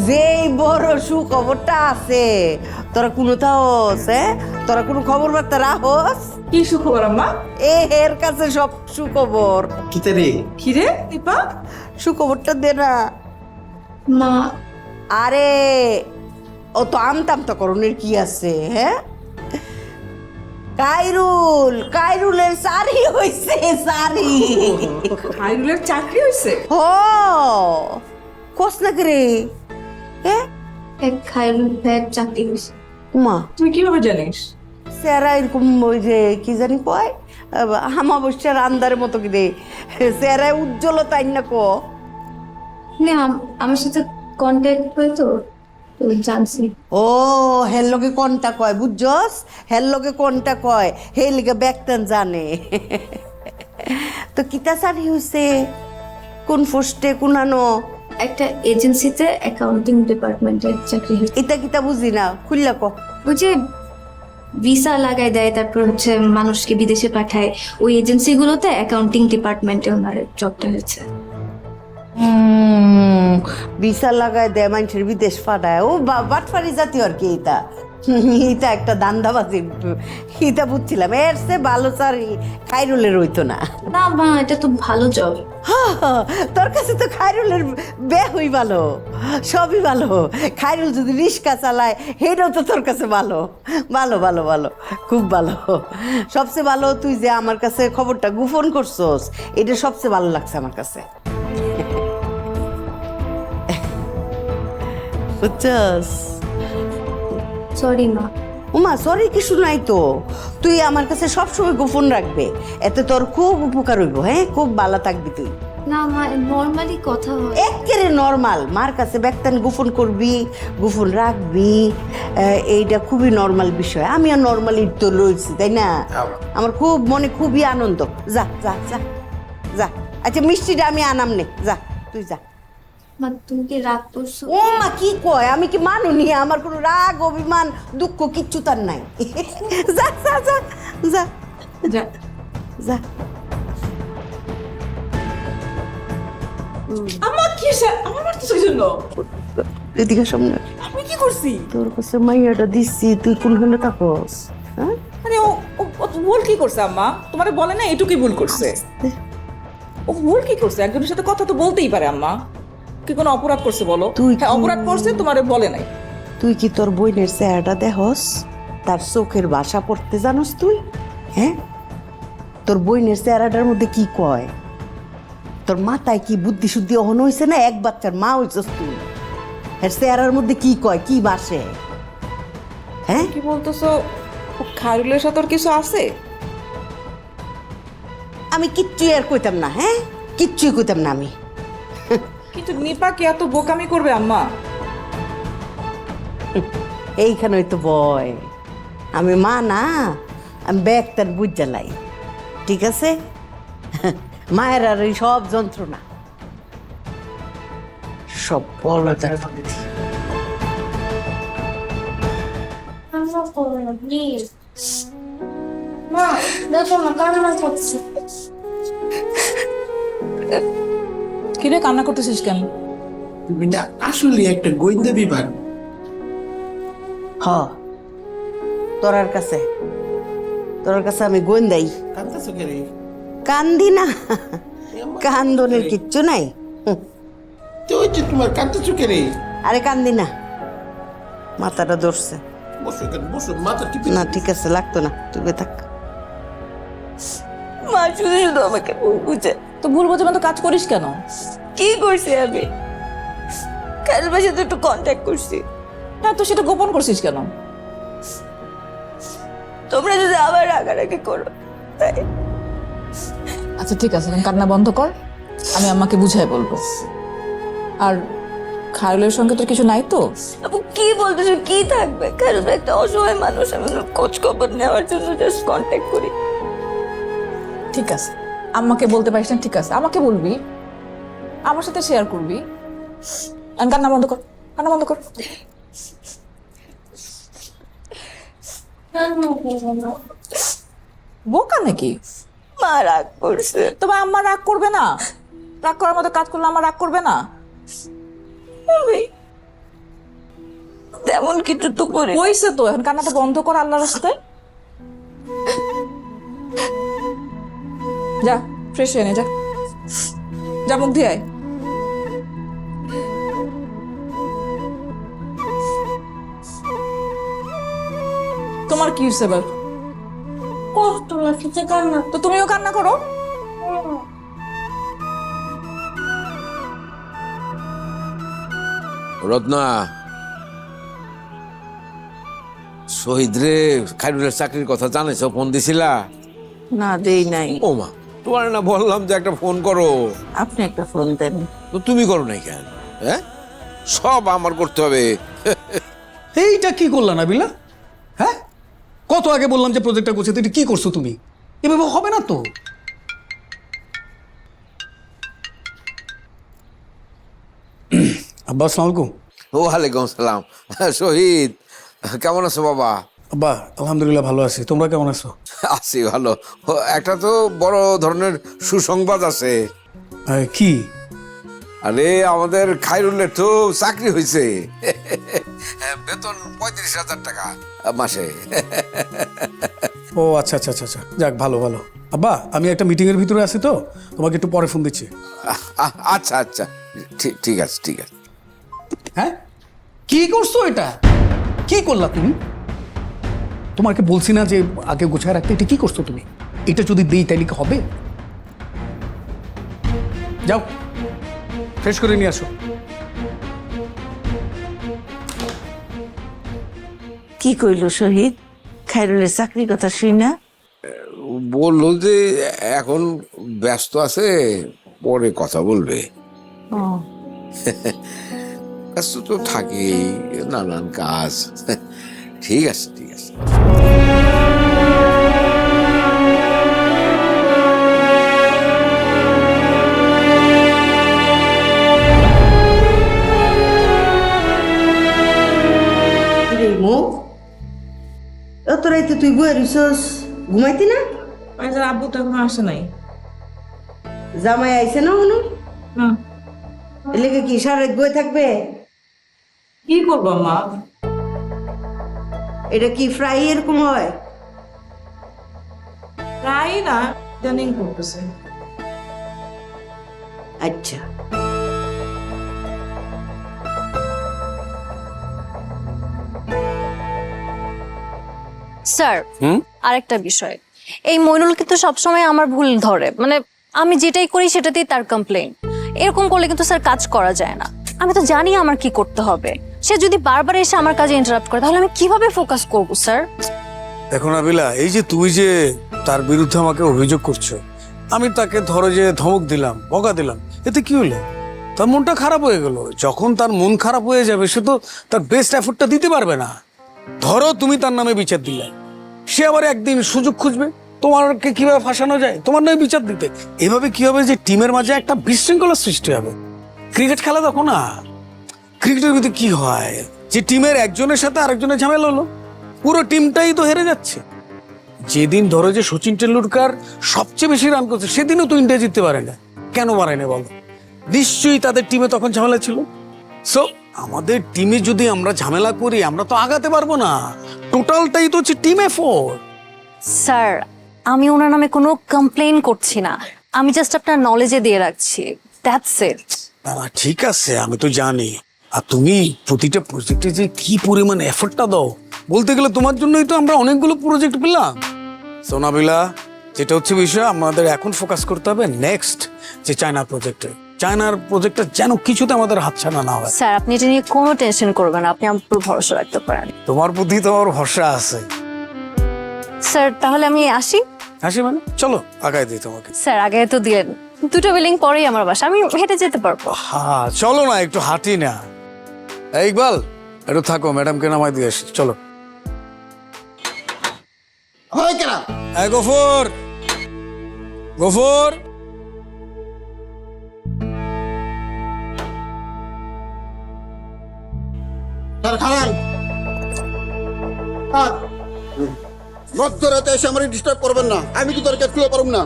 যেই বড় সুখবরটা আছে, তোরা কোনো তাহস, তোরা কোনো খবর বার্তা রাখস? কি সুখবর আম্মা? এর কাছে সব সুখবর। কিতে রে? কি রে দীপা? সুখবরটা দে না মা। আরে ও তো আমতামতা করণের কি আছে? হ্যাঁ, কাইরুলের চাকরি হইছে, চাকরি। খাইরুলের চাকরি হইছে? ও কস না রে? হ্যাঁ, এক খাইরুল ভাইয়ের চাকরি হয়েছে। মা তুই কিভাবে জানিস? স্যারা এরকম ওই যে কি জানি কয়, হামাবস্যার আন্দারের মতো কি রে, স্যারা উজ্জ্বলতা না কো। না, আমার সাথে কন্ট্যাক্ট হয় তো জানছি। ও হের লোকে কোনটা কয় বুঝছস, হের লোকে কোনটা কয়, হে লিগে ব্যাকটান জানে। তো কিতা সারি হইছে, কোন পোস্টে কোনানো? একটা এজেন্সিতে অ্যাকাউন্টিং ডিপার্টমেন্টের চাকরি হয়েছে। এটা কিতা বুঝি না, খুললা ক। ওই যে ভিসা লাগাই দেয়, তারপর হচ্ছে মানুষকে বিদেশে পাঠায়, ওই এজেন্সিগুলোতে অ্যাকাউন্টিং ডিপার্টমেন্টে ওনার জবটা হয়েছে। ভিসা লাগায় দেয় মানুষের বিদেশ পাঠায়, ও বাটফারি জাতীয় আর কি। এটা একটা দান্দাবাজি, এটা বুঝছিলাম। এর সে ভালো চারি খাইরুলের হইতো না। না মা, এটা তো ভালো জব। তোর কাছে তো খাইরুলের হই ভালো, সবই ভালো। খাইরুল যদি রিক্সা চালায়, সেটাও তো তোর কাছে ভালো। ভালো ভালো ভালো, খুব ভালো। সবচেয়ে ভালো তুই যে আমার কাছে খবরটা গোপন করছস, এটা সবচেয়ে ভালো লাগছে আমার কাছে। বুঝছস? সরি মা। ওমা সরি কিছু নাই তো, তুই আমার কাছে সবসময় গোপন রাখবে, এতে তোর খুব উপকার হইব। হ্যাঁ, খুব ভালো থাকবি তুই। না মা, নর্মালি কথা হয়। একেবারে নর্মাল, মার কাছে ব্যাগটান গোপন করবি, গোপন রাখবি, এইটা খুবই নর্মাল বিষয়। আমিও নর্মালি তো রয়েছি, তাই না? আমার খুব মনে খুবই আনন্দ। যা যা যা যা, আচ্ছা মিষ্টিটা আমি আনাম নে, যা তুই যা। মা তুমি কি রাগ করছো? ও মা কি কয়, আমি কি মানুনি? আমার কোনো রাগ অভিমান দুঃখ কিচ্ছু তার নাই। যা যা যা যা যা যা। আম্মা কি আমার মারতেছিস জন্য? এদিকে সামনে। আমি কি করছি? তোর কাছে মাইয়াটা দিচ্ছি, তুই কোনখানে থাকস? হ্যাঁ, আরে ও ভুল কি করছে আম্মা? তোমারে বলে না এটুকুই ভুল করছে? ও ভুল কি করছে? একজনের সাথে কথা তো বলতেই পারে আম্মা। কি কোনো অপরাধ করছে বলো? হ্যাঁ অপরাধ করছে, তোমারে বলে নাই। তুই কি তোর বোনের চেহারাটা দেখস? তার চোখের ভাষা পড়তে জানোস তুই? হ্যাঁ, তোর বোনের চেহারাটার মধ্যে কি কয়? তোর মাথায় কি বুদ্ধি শুদ্ধি অহন হয়েছে না? এক বাচ্চার মা হইছস তুই, এর চেহারার মধ্যে কি কয়, কি বাসে? হ্যাঁ, কি বলতেছো? খাইরুলের সাথে ওর কিছু আছে? আমি কিচ্ছুই আর কইতাম না। হ্যাঁ, কিচ্ছুই কইতাম না আমি। কিন্তু নিপা কি এত বোকামি করবে আম্মা? এইখানে তো বয়, আমি মা না, আমি ব্যাগ তার বুঝ জ্বালাই, ঠিক আছে? মায়ের আর এই সব যন্ত্রণা সব বলা যায়। মা দেখো না, কান্না করছে। কিরে কান্না করতেছিস কেন? তুমি না আসলে একটা গোয়েন্দা বিভাগ। হ, তোর কাছে আমি গোয়েন্দাই। কাঁদতেছো কে রে? কান্দি না, কান্দনের কিচ্ছু নাই। তো ওই যে তোমার কাঁদতেছো কে রে? আরে কান্দি না, মাথাটা ধরছে। বসো এখানে, বসো, মাথা টিপে। না ঠিক আছে, লাগতো না, তুই থাক। মা শুধু শুধু আমাকে ভুল বুঝে। তো ভুল বোঝার মতো কাজ করিস কেন? কি করছি আমি? কারোর সাথে একটু কন্ট্যাক্ট করছি। না তো সেটা গোপন করছিস কেন? তোমরা যদি আবার রাগারাগি করো তাই। আচ্ছা ঠিক আছে, কান্না বন্ধ কর, আমি আম্মাকে বুঝাই বলবো। আর খাইরুলের সঙ্গে তোর কিছু নাই তো? আপু কি বলতেছো, কি থাকবে? কারণ একটা অসহায় মানুষ, আমি খোঁজ খবর নেওয়ার জন্য জাস্ট কন্ট্যাক্ট করি। ঠিক আছে, আম্মাকে বলতে পারিস না, ঠিক আছে আমাকে বলবি, আমার সাথে শেয়ার করবি। আর কান্না বন্ধ কর। কান্না বন্ধ কর। বোকা নাকি? মা রাগ করছে। তবে আম্মা রাগ করবে না? রাগ করার মতো কাজ করলে আমার রাগ করবে না? তেমন কিছু তো করে হইছে তো, এখন কান্নাটা বন্ধ কর আল্লাহর রাস্তায়। যা ফ্রেশ হয়ে নে, যা যা মুখ দিয়ে আয়। তোমার কি হয়েছে এবার? কষ্ট লাগছে কান্না। তো তুমিও কান্না করো। রত্না, শহীদ রে খাইরুলের চাকরির কথা জানাইছ? ফোন দিছিলা? না দেই নাই। ও মা, তোমার না বললাম যে একটা ফোন করো। আপনি একটা ফোন দেন। তো তুমি করো নাই কেন? হ্যাঁ, সব আমার করতে হবে। এইটা কি করলা না বিলা? হ্যাঁ, কত আগে বললাম যে প্রজেক্টটা করছে, তো এটা কি করছো তুমি? এভাবে হবে না তো। আব্বা আসসালামু আলাইকুম। ওয়ালাইকুম সালাম। শহীদ, কেমন আছো বাবা? আব্বা আলহামদুলিল্লাহ ভালো আছি, তোমরা কেমন আছো? আছি ভালো। একটা তো বড় ধরনের সুসংবাদ আছে। কি? আরে আমাদের খাইরুলের তো চাকরি হয়েছে, বেতন 35,000 টাকা মাসে। ও আচ্ছা আচ্ছা আচ্ছা আচ্ছা, যাক ভালো ভালো। আব্বা আমি একটা মিটিং এর ভিতরে আছি, তো তোমাকে একটু পরে ফোন দিচ্ছি। আচ্ছা আচ্ছা, ঠিক আছে ঠিক আছে। হ্যাঁ, কি করছো এটা? কি করলা তুমি? তোমাকে বলছি না যে আগে গোছায় রাখতে? এটা কি করছো তুমি? এটা যদি দেই তাইলে কি হবে? যাও ফ্রেশ করে নিয়ে আসো। কি কইল শহীদ? খাইরুলের চাকরির কথা শুই না? বললো যে এখন ব্যস্ত আছে, পরে কথা বলবে। ও ব্যস্ত তো থাকেই, নানান কাজ। ঠিক আছে ঠিক আছে। অত রাইতে তুই বয়ে রইছস, ঘুমাইতি না? আব্বু তো এখন আসে নাই। জামাই আইছে না হনু? না। এলাকা কি সারা রাত বয়ে থাকবে? কি করবো মা? এটা কি ফ্রাই এরকম হয়? প্রায় না, জানিং করতেছে। আচ্ছা স্যার, আরেকটা বিষয়, এই মইনুল কিন্তু সবসময় আমার ভুল ধরে, মানে আমি যেটাই করি সেটাতেই তার কমপ্লেইন। এরকম করলে কিন্তু স্যার কাজ করা যায় না। আমি তো জানি আমার কি করতে হবে। সে যদি বারবার এসে আমার কাজে ইন্টারাপ্ট করে তাহলে আমি কিভাবে ফোকাস করব স্যার? দেখো নাবিলা, এই যে তুমি যে তার বিরুদ্ধে আমাকে অভিযোগ করছো, আমি তাকে ধরো যে ধমক দিলাম, বকা দিলাম, এতে কি হলো? তার মনটা খারাপ হয়ে গেল। যখন তার মন খারাপ হয়ে যাবে সে তো তার বেস্ট এফোর্টটা দিতে পারবে না। ধরো তুমি তার নামে বিচার দিলে, সে আবার একদিন সুযোগ খুঁজবে তোমারকে কিভাবে ফাঁসানো যায় তোমার নামে বিচার দিতে। এভাবে কি হবে যে টিমের মাঝে একটা বিশৃঙ্খলার সৃষ্টি হবে। ক্রিকেট খেলা দেখো না, ক্রিকেটের ভিতরে কি হয় যে টিমের একজনের সাথে আরেকজনের ঝামেলা হলো, পুরো টিমটাই তো হেরে যাচ্ছে। যেদিন ধরো যে সচিন টেন্ডুলকার সবচেয়ে বেশি রান করছে, সেদিনও তো ইন্ডিয়া জিততে পারে না। কেন পারে না বলো? নিশ্চয়ই তাদের টিমে তখন ঝামেলা ছিল। সো আমাদের টিমে যদি আমরা ঝামেলা করি আমরা তো আগাতে পারবো না। টোটালটাই তো হচ্ছে টিম এফোর্ট। স্যার, আমি ওনার নামে কোনো কমপ্লেইন করছি না, আমি জাস্ট আপনার নলেজে দিয়ে রাখছি, দ্যাটস ইট। না ঠিক আছে, আমি তো জানি। আর তুমি প্রতিটা প্রজেক্টে যে কি পরিমাণ এফোর্টটা দাও, বলতে গেলে তোমার জন্যই তো আমরা অনেকগুলো প্রজেক্ট পেলাম। সোনাবিলা, যেটা হচ্ছে বিষয়, আমাদের এখন ফোকাস করতে হবে নেক্সট যে চায়না প্রজেক্টে। চায়নার প্রজেক্টটা যেন কিছুতে আমাদের হাতছাড়া না হয়। স্যার, আপনি এটা নিয়ে কোনো টেনশন করবেন না, আপনি আমার উপর ভরসা রাখতে পারেন। তোমার প্রতি তো আমার ভরসা আছে। স্যার, তাহলে আমি আসি। আসি মানে? চলো আগায় দিই তোমাকে। স্যার, আগে তো দিলেন, দুটো বিল্ডিং পরেই আমার বাসা, আমি হেঁটে যেতে পারবো। হ্যাঁ চলো না, একটু হাঁটি না। এই ইকবাল, একটু থাকো, ম্যাডামকে নামাই দিয়ে আসি। চলো। এই গফুর, গফুর, স্যার খারান মধ্যরাতে এসে আমার ডিস্টার্ব করবেন না, আমি তো তোর খুলে পারব না।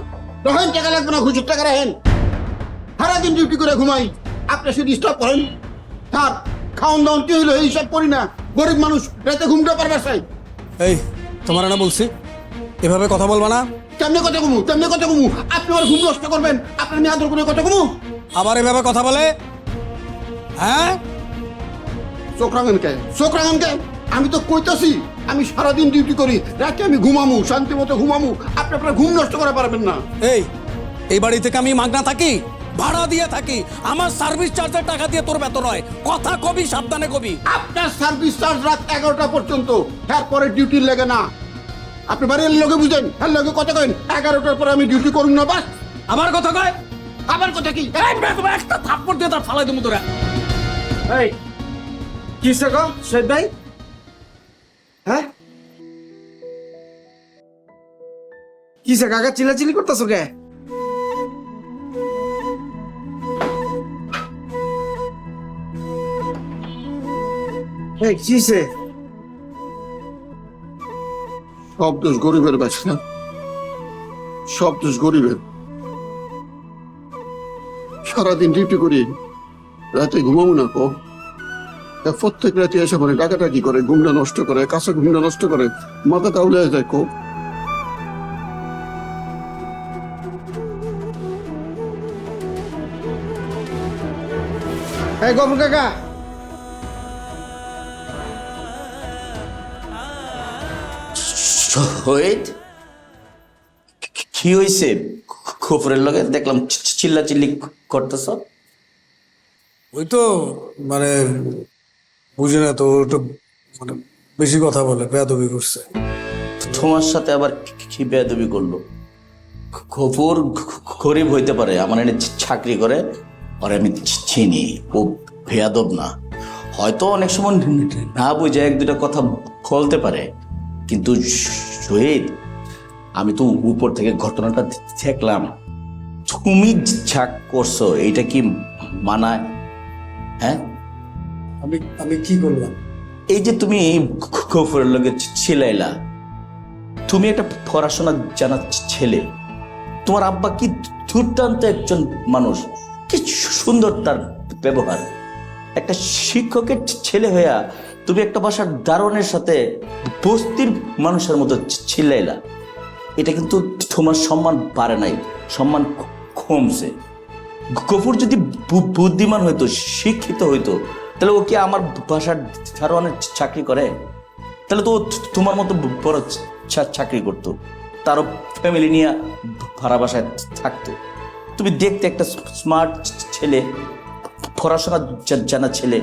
রহেন টাকা লাগবে না, হুজুর টাকা রাখেন, সারাদিন ডিউটি করে ঘুমাই, আপনি সে ডিস্টার্ব করেন। স্যার খাওয়ান দাওয়ান কি হইলো, এই হিসাব করি না, গরিব মানুষ রাতে ঘুমটা পারবার চাই। এই তোমার না বলছি এভাবে কথা বলবা না। তেমনি কথা কমু, তেমনি কথা কমু, আপনি আমার ঘুম নষ্ট করবেন, আপনার মেয়ে আদর করে কথা কমু। আবার এভাবে কথা বলে, হ্যাঁ? চোখ রাঙেন কে, চোখ রাঙেন কে? আমি তো কইতাছি আমি সারাদিন ডিউটি করি, রাতে আমি ঘুমামু, শান্তি মতো ঘুমামু, আপনি আপনার ঘুম নষ্ট করে পারবেন না। এই বাড়ি থেকে আমি মাগনা থাকি, ভাড়া দিয়ে থাকি, আমার সার্ভিস চার্জের টাকা দিয়ে তোর বেতন হয়। কথা কবি, সাবধানে কবি। আপনার সার্ভিস চার্জ রাত 11টা পর্যন্ত, এরপরে ডিউটির লাগে না। আপনি বাড়ির লোকে বুঝেন, হ্যাঁ লোকে কথা কয়েন 11টার পরে আমি ডিউটি করুন না, বাস। আমার কথা কয়, আমার কথা কি? একটা থাপ্পড় দিয়ে তার ফালাই দেবো তোরা। এই কিসে গো শহীদ ভাই, হ্যাঁ কিসে কাকা চিল্লাচিল্লি করতেছো কে? এই কিসে? সব দোষ গরিবের বাচ্চা, সব দোষ গরিবের। সারাদিন ডিউটি করি, রাতে ঘুমাবো না কো, প্রত্যেক রাতে এসে মানে ডাকাডাকি করে, ঘুমটা নষ্ট করে, কাছে ঘুমটা নষ্ট করে, মাথা তাউলে যায় কো। এই গফুর কাকা, শহীদ কি হয়েছে? খোফরের লগে দেখলাম চিল্লা চিল্লি করতেছ। ওই তো মানে বুঝি না তো, ওটা মানে বেশি কথা বলে, বেয়াদবি করছে। তোমার সাথে আবার কি বেয়াদবি করলো? খোফর গরিব হইতে পারে, আমার এনে চাকরি করে, আর আমি চিনি, ও বেয়াদব না। হয়তো অনেক সময় না বুঝে এক দুটা কথা বলতে পারে, কিন্তু শহীদ আমি তো উপর থেকে ঘটনাটা দেখলাম, তুমি যা করছো এইটা কি মানায়? হ্যাঁ আমি কি করলাম? এই যে তুমি খোফরের লগে ছিলাইলা, তুমি একটা পড়াশোনা জানা ছেলে, তোমার আব্বা কি দুর্দান্ত একজন মানুষ, কি সুন্দর তার ব্যবহার। একটা শিক্ষকের ছেলে হইয়া তুমি একটা বাসার দারোয়ানের সাথে বস্তির মানুষের মতো ছিলাইলা, এটা কিন্তু তোমার সম্মান বাড়ে নাই, সম্মান কমছে। গফুর যদি বুদ্ধিমান হইতো, শিক্ষিত হইতো, তাহলে ও কি আমার বাসার দারোয়ানের চাকরি করে? তাহলে তো তোমার মতো বড় চাকরি করতো, তারও ফ্যামিলি নিয়ে ভাড়া বাসায় থাকতো। তুমি দেখতে একটা স্মার্ট ছেলে, পড়াশোনা জানা ছেলে,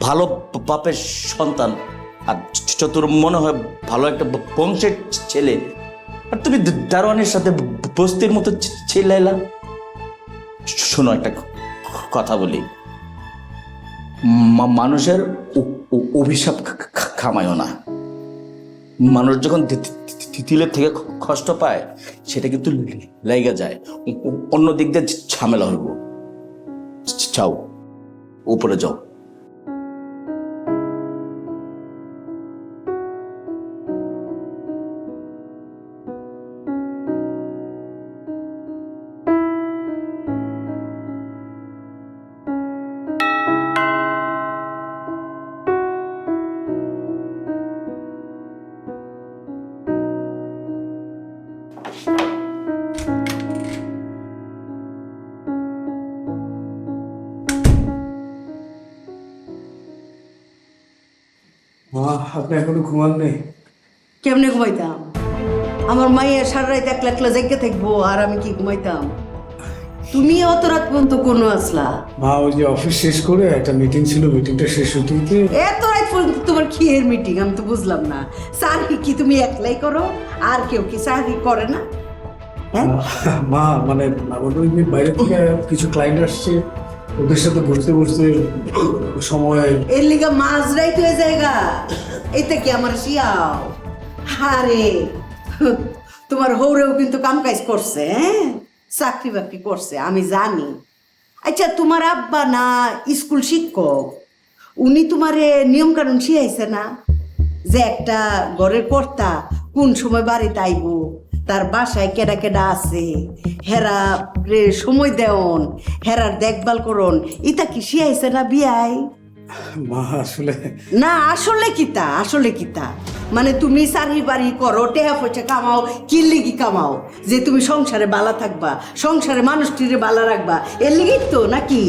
ভালো বাপের সন্তান, আর চতুর মনে হয় ভালো একটা বংশের ছেলে, আর তুমি দারোয়ানের সাথে বস্তির মতো ছেলেলা। শোনো একটা কথা বলি, মানুষের অভিশাপ খামায়ও না। মানুষ যখন তিলের থেকে কষ্ট পায়, সেটা কিন্তু লেগে যায়, অন্য দিক দিয়ে ঝামেলা হইব। যাও উপরে যাও। আপনি এখনো ঘুমাননি? কেমনে ঘুমাইতাম? আমার মাইয়া সারা রাত একলা একলা জেগে থাকবো, আর আমি কি ঘুমাইতাম? তুমি অত রাত পর্যন্ত কোনো আসলা? মা ওই যে অফিস শেষ করে একটা মিটিং ছিল, মিটিংটা শেষ হতে হতে। এত রাত পর্যন্ত তোমার কি এর মিটিং? আমি তো বুঝলাম না। চাকরি কি তুমি একলাই করো, আর কেউ কি চাকরি করে না? মা মানে আমাদের ওই বাইরে থেকে কিছু ক্লায়েন্ট আসছে, ওদের সাথে বসতে বসতে সময় এর লিগা মাছ রাইতে হয়ে জায়গা, এটা কি আমার শিয়াও? আরে তোমার হৌরেও কিন্তু কাম কাজ করছে, হ্যাঁ চাকরি বাকরি করছে, আমি জানি। আচ্ছা তোমার আব্বা না স্কুল শিক্ষক, উনি তোমারে নিয়ম কানুন শিখাইছে না, যে একটা ঘরের কর্তা কোন সময় বাড়িতে আইব, তার বাসায় কেডা কেডা আছে, হেরা রে সময় দেওন, হেরার দেখভাল করন, ইটা কি শিখাইছে না বিয়াই? মা আসলে না আসলে কিতা মানে তুমি চাকরি বাড়ি করো, টেহা পয়সা কামাও, কি লিগি কামাও? যে তুমি সংসারে বালা থাকবা, সংসারে মানুষটিরে বালা রাখবা, এর লিগেই তো নাকি?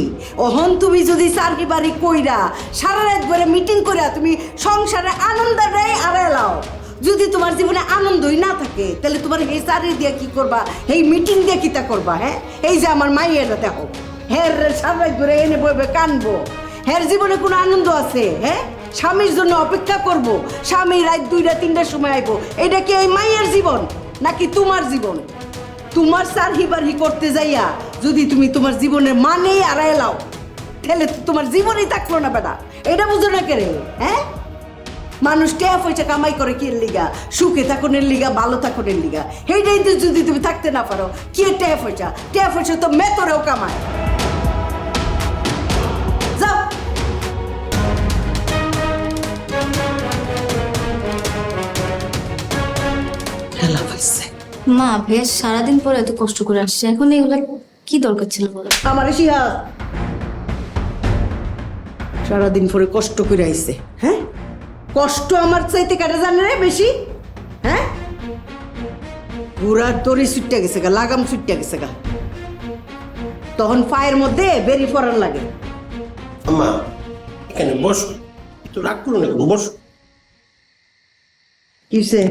ওহন তুমি যদি চাকরি বাড়ি কইরা সারা রাত ধরে মিটিং কইরা তুমি সংসারে আনন্দটাই আড়ালাও, যদি তোমার জীবনে আনন্দই না থাকে, তাহলে তোমার এই চাকরি দিয়ে কি করবা, এই মিটিং দিয়ে কিতা করবা? হ্যাঁ, এই যে আমার মাইয়েরা দেখো, হ্যাঁ সারা রাত ধরে এনে বইবে কানবো, হ্যাঁ জীবনে কোনো আনন্দ আছে? হ্যাঁ, স্বামীর জন্য অপেক্ষা করব, স্বামী রাত 2টা 3টার সময় আইব, এটা কি এই মায়ের জীবন নাকি তোমার জীবন? তোমার সারহি করতে যাইয়া যদি তুমি তোমার জীবনের মানেই আড়াই লাও, তাহলে তো তোমার জীবনই থাকলো না বেটা, এটা বুঝো না কেন? হ্যাঁ, মানুষ টেয়া পয়সা কামাই করে কি লিগা? সুখে থাকুনের লিগা, ভালো থাকুনের লিগা। সেইটাই তো যদি তুমি থাকতে না পারো, কি টেয়া পয়সা তো মেতরেও কামায়। যাও। মা বেশ সারাদিন পরে এত কষ্ট করে আসছে, এখন এগুলা কি দরকার ছিল বলো? আমার ইতিহাস সারাদিন পরে কষ্ট করে আইছে। হ্যাঁ, কষ্ট আমার চাইতে কাটা জানে রে বেশি? হ্যাঁ, ঘুরার দড়ি ছুটতে গেছে গা, লাগাম ছুটতে গেছে গা, তখন পায়ের মধ্যে বেরি পড়ার লাগে। আম্মা এখানে বসো, একটু রাগ করো না, বসো। কিসে?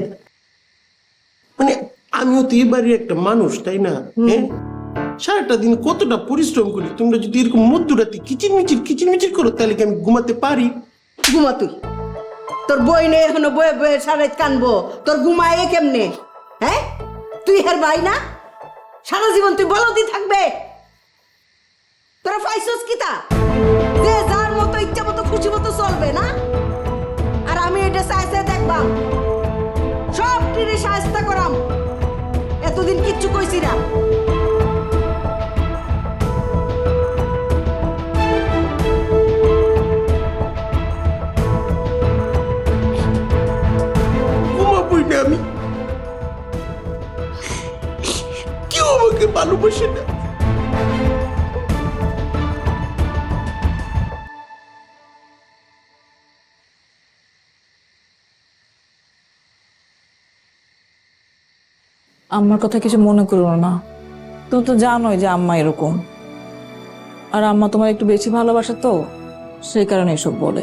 মানে আমিও তো এবারে একটা মানুষ, তাই না? হ্যাঁ, সারাটা দিন কতটা পরিশ্রম করি, তোমরা যদি এরকম মধ্যরাতে কিচিরমিচির করো, তাহলে কি আমি ঘুমাতে পারি? ঘুমা তুই, তোর বই নেই এখনো বয়ে বয়ে সারা কানবো, তোর ঘুমায় কেমনে? হ্যাঁ, তুই হের ভাই না, সারা জীবন তুই বলদি থাকবে? তোরা পাইছস কিতা যে যার মতো ইচ্ছা মতো খুশি মতো চলবে না? আর আমি এটা চাইছে দেখবাম, সব টিরে সাহায্য করাম, এতদিন কিচ্ছু কইছি না। ঘুমাবই না আমি, কেউ আমাকে ভালোবাসে না। আম্মার কথা কিছু মনে করো না, তুমি তো জানোই যে আম্মা এরকম, আর আম্মা তোমার একটু বেশি ভালোবাসে তো, সেই কারণে এসব বলে।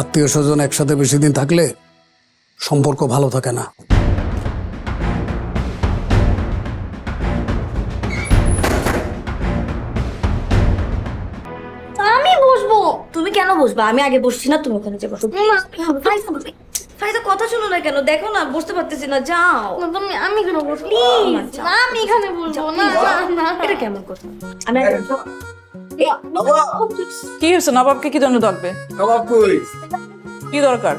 আত্মীয় স্বজন একসাথে বেশি দিন থাকলে সম্পর্ক ভালো থাকে না। আমি বসবো। তুমি কেন বসবা? আমি আগে বসছি না, তুমি ওখানে যে বসো। ফাইজা কথা শুনো না কেন? দেখো না বসতে পারতেছি না, যাও। তুমি আমি কেন বসবো? প্লিজ না, আমি এখানে বসবো না। না এটা কেমন কথা? আমি কি হয়েছে? নবাবকে কি জন্য ডাকবে? নবাব কই? কি দরকার?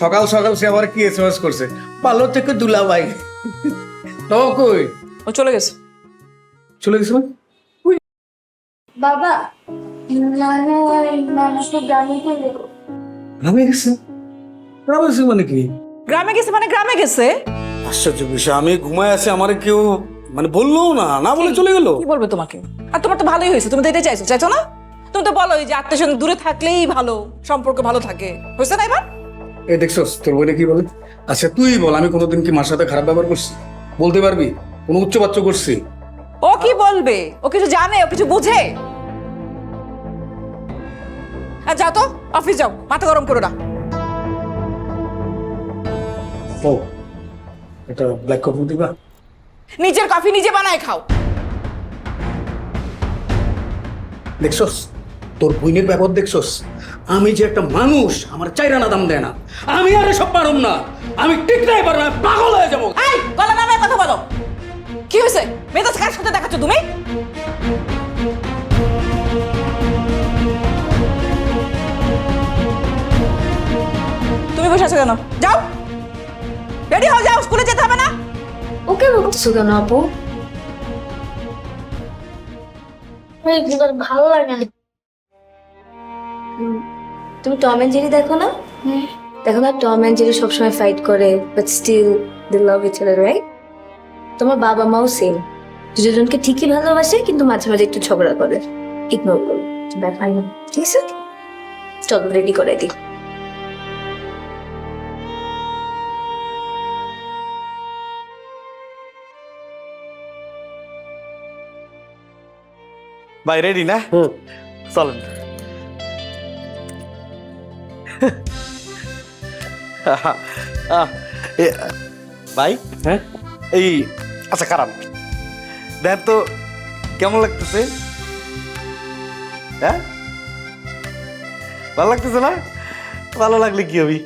সকাল সকাল সে আবার কি এসএমএস করছে, ভালো থেকে দুলাভাই। নবাব কই? ও চলে গেছে। চলে গেছে? বাবা মানুষ তো গ্রামে গেলে। গ্রামে গেছে? গ্রামে গেছে মানে কি? গ্রামে গেছে মানে গ্রামে গেছে? আশ্চর্য বিষয়, আমি ঘুমায় আছি, আমার কেউ মানে বললো না বলে চলে গেল। কি বলবে তোমাকে? আর তোমার তো ভালোই হয়েছে, তুমি তো এটাই চাইছো না? তুমি তো বলো যে আত্মীয় স্বজন দূরে থাকলেই ভালো, সম্পর্ক ভালো থাকে, হয়েছে না এবার? এই দেখছস তোর বইটা কি বলে? আচ্ছা তুই বল, আমি কোনোদিন কি মার সাথে খারাপ ব্যবহার করছি? বলতে পারবি কোনো উচ্চবাচ্য করছি? ও কি বলবে? ও কিছু জানে, ও কিছু বুঝে? আর যাও তো, অফিস যাও, মাথা গরম করো না। ও এটা ব্ল্যাক কফি দিবা? নিজের কফি নিজে বানায় খাও। দেখছস তোর বইনের ব্যাপার দেখছস? আমি যে একটা মানুষ, আমার চাইরানা দাম দেয় না, আমি আর সব পারুম না, আমি টিকতেই পারবো না, পাগল হয়ে যাবো। এই গলা নামে কথা বলো। কি হয়েছে? মেজাজ কার সাথে দেখাচ্ছ তুমি? তুমি বসে আছো কেন? যাও, রেডি হও, যাও, স্কুলে যেতে হবে না? ওকে বলছো কেন আপু? ভালো লাগে না। তুমি টম এন্ড জেরি দেখো না? দেখো না, টম এন্ড জেরি সবসময় ফাইট করে, but still they love each other, right? তোমার বাবা মাও সেম, দুজনকে ঠিকই ভালোবাসে কিন্তু মাঝে মাঝে একটু ঝগড়া করে। ইগনোর করো, ব্যাপার না, ঠিক আছে? চলো রেডি করে দিই। ভাই রেডি না? চলেন। ভাই হ্যাঁ এই আচ্ছা খারাপ দেখ তো কেমন লাগতেছে? হ্যাঁ ভালো লাগতেছে না? ভালো লাগলে কি হবি,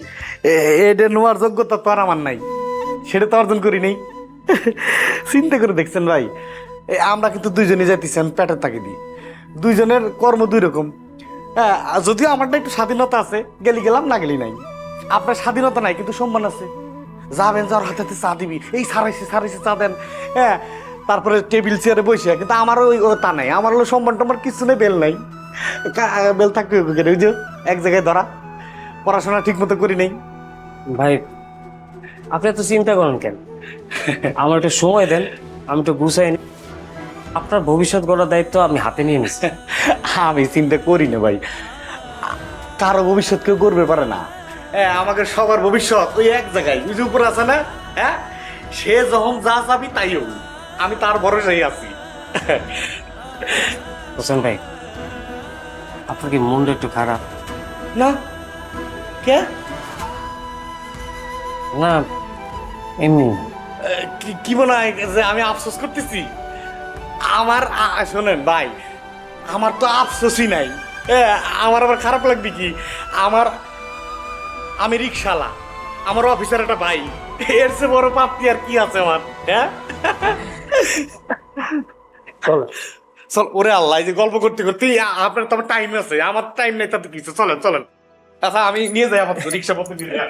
এটা নেওয়ার যোগ্যতা তো আর আমার নাই, সেটা তো অর্জন করি নেই। চিন্তা করে দেখছেন ভাই, আমরা কিন্তু দুইজনে যাইতেছি, আমি পেটের তাকে দিই, দুইজনের কর্ম দুই রকম। হ্যাঁ, যদিও আমারটা একটু স্বাধীনতা আছে, গেলি গেলাম না গেলি নাই। আপনার স্বাধীনতা নাই কিন্তু সম্মান আছে, যাবেন যাওয়ার হাতে হাতে চা দিবি, এই সারাইছে চা দেন, হ্যাঁ, তারপরে টেবিল চেয়ারে বসে। কিন্তু আমারও ওই তা নাই, আমার হলো সম্মান টম্মান কিছু নেই, বেল নাই। বেল থাকবে ওই যে এক জায়গায় ধরা, পড়াশোনা ঠিক মতো করি নেই। ভাই আপনি এত চিন্তা করেন কেন? আমার একটু সময় দেন, আমি একটু গুছাই নি। আপনার ভবিষ্যৎ গড়ার দায়িত্ব আমি হাতে নিয়ে নিচ্ছি। আমি চিন্তা করি না ভাই, কারো ভবিষ্যৎ কেউ করবে পারে না। হ্যাঁ, আমাদের সবার ভবিষ্যৎ ওই এক জায়গায়, ওই যে উপর আছে না, হ্যাঁ, সে যখন যা চাবি তাই হোক, আমি তার ভরসায় আছি। হোসেন ভাই, আপনার কি মনটা একটু খারাপ? না কে? না এমনি। কি মনে হয় যে আমি আফসোস করতেছি? আমার শোনেন ভাই, আমার তো আফসোসই নাই। আমার আবার খারাপ লাগবে কি? আমি রিক্সাওয়ালা, আমার অফিসার একটা ভাই, এর চেয়ে বড় প্রাপ্তি আর কি আছে আমার? হ্যাঁ চল, ওরে আল্লাহ, এই যে গল্প করতে করতে আপনার তো টাইম আছে, আমার টাইম নেই তাতে কিছু। চলেন। আচ্ছা আমি নিয়ে যাই আমার রিক্সা পথে নিয়ে যাই।